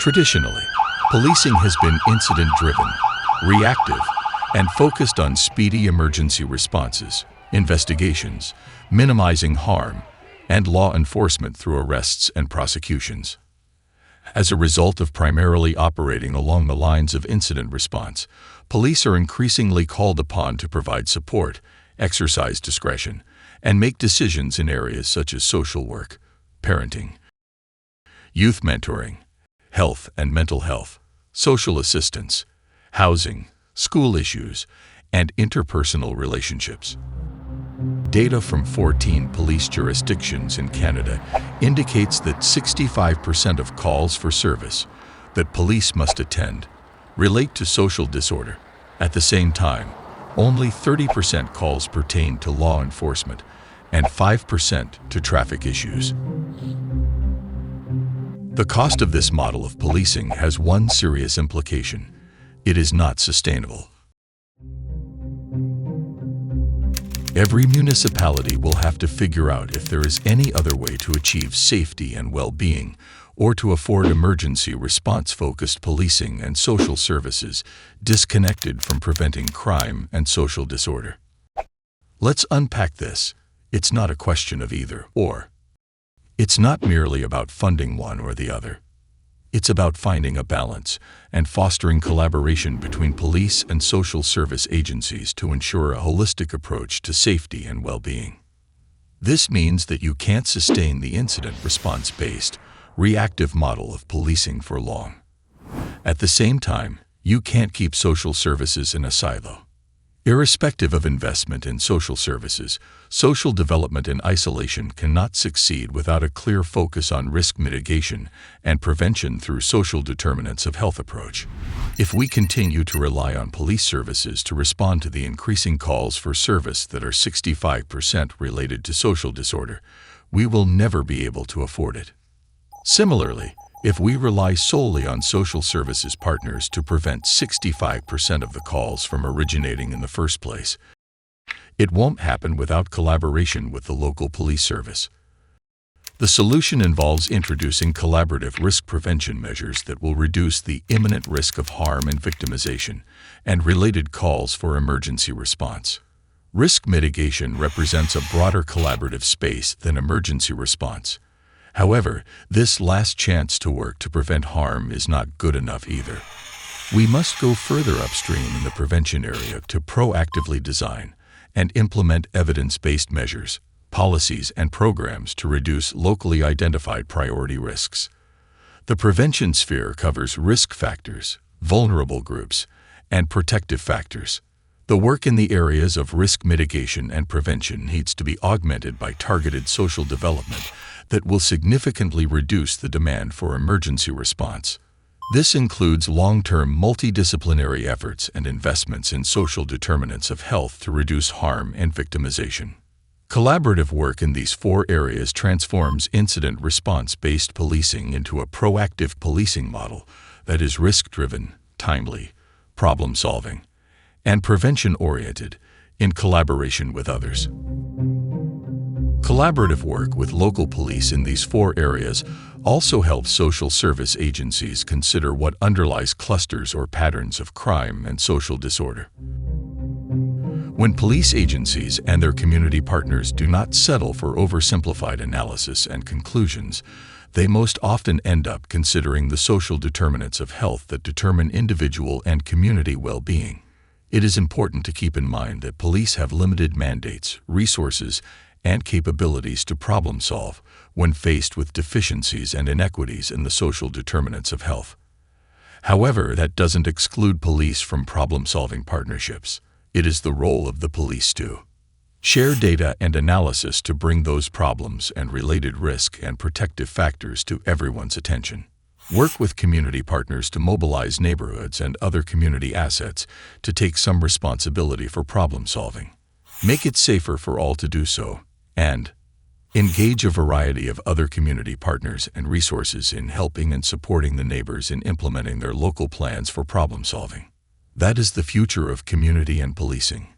Traditionally, policing has been incident-driven, reactive, and focused on speedy emergency responses, investigations, minimizing harm, and law enforcement through arrests and prosecutions. As a result of primarily operating along the lines of incident response, police are increasingly called upon to provide support, exercise discretion, and make decisions in areas such as social work, parenting, youth mentoring, health and mental health, social assistance, housing, school issues, and interpersonal relationships. Data from 14 police jurisdictions in Canada indicates that 65% of calls for service that police must attend relate to social disorder. At the same time, only 30% calls pertain to law enforcement and 5% to traffic issues. The cost of this model of policing has one serious implication: it is not sustainable. Every municipality will have to figure out if there is any other way to achieve safety and well-being, or to afford emergency response-focused policing and social services disconnected from preventing crime and social disorder. Let's unpack this. It's not a question of either or. It's not merely about funding one or the other. It's about finding a balance and fostering collaboration between police and social service agencies to ensure a holistic approach to safety and well-being. This means that you can't sustain the incident response-based, reactive model of policing for long. At the same time, you can't keep social services in a silo. Irrespective of investment in social services, social development in isolation cannot succeed without a clear focus on risk mitigation and prevention through social determinants of health approach. If we continue to rely on police services to respond to the increasing calls for service that are 65% related to social disorder, we will never be able to afford it. Similarly, if we rely solely on social services partners to prevent 65% of the calls from originating in the first place, it won't happen without collaboration with the local police service. The solution involves introducing collaborative risk prevention measures that will reduce the imminent risk of harm and victimization, and related calls for emergency response. Risk mitigation represents a broader collaborative space than emergency response. However, this last chance to work to prevent harm is not good enough either. We must go further upstream in the prevention area to proactively design and implement evidence-based measures, policies, and programs to reduce locally identified priority risks. The prevention sphere covers risk factors, vulnerable groups, and protective factors. The work in the areas of risk mitigation and prevention needs to be augmented by targeted social development that will significantly reduce the demand for emergency response. This includes long-term multidisciplinary efforts and investments in social determinants of health to reduce harm and victimization. Collaborative work in these four areas transforms incident response-based policing into a proactive policing model that is risk-driven, timely, problem-solving, and prevention-oriented in collaboration with others. Collaborative work with local police in these four areas also helps social service agencies consider what underlies clusters or patterns of crime and social disorder. When police agencies and their community partners do not settle for oversimplified analysis and conclusions, they most often end up considering the social determinants of health that determine individual and community well-being. It is important to keep in mind that police have limited mandates, resources, and capabilities to problem solve when faced with deficiencies and inequities in the social determinants of health. However, that doesn't exclude police from problem-solving partnerships. It is the role of the police to share data and analysis to bring those problems and related risk and protective factors to everyone's attention. Work with community partners to mobilize neighborhoods and other community assets to take some responsibility for problem solving. Make it safer for all to do so, and engage a variety of other community partners and resources in helping and supporting the neighbors in implementing their local plans for problem solving. That is the future of community and policing.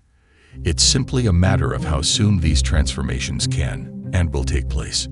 It's simply a matter of how soon these transformations can and will take place.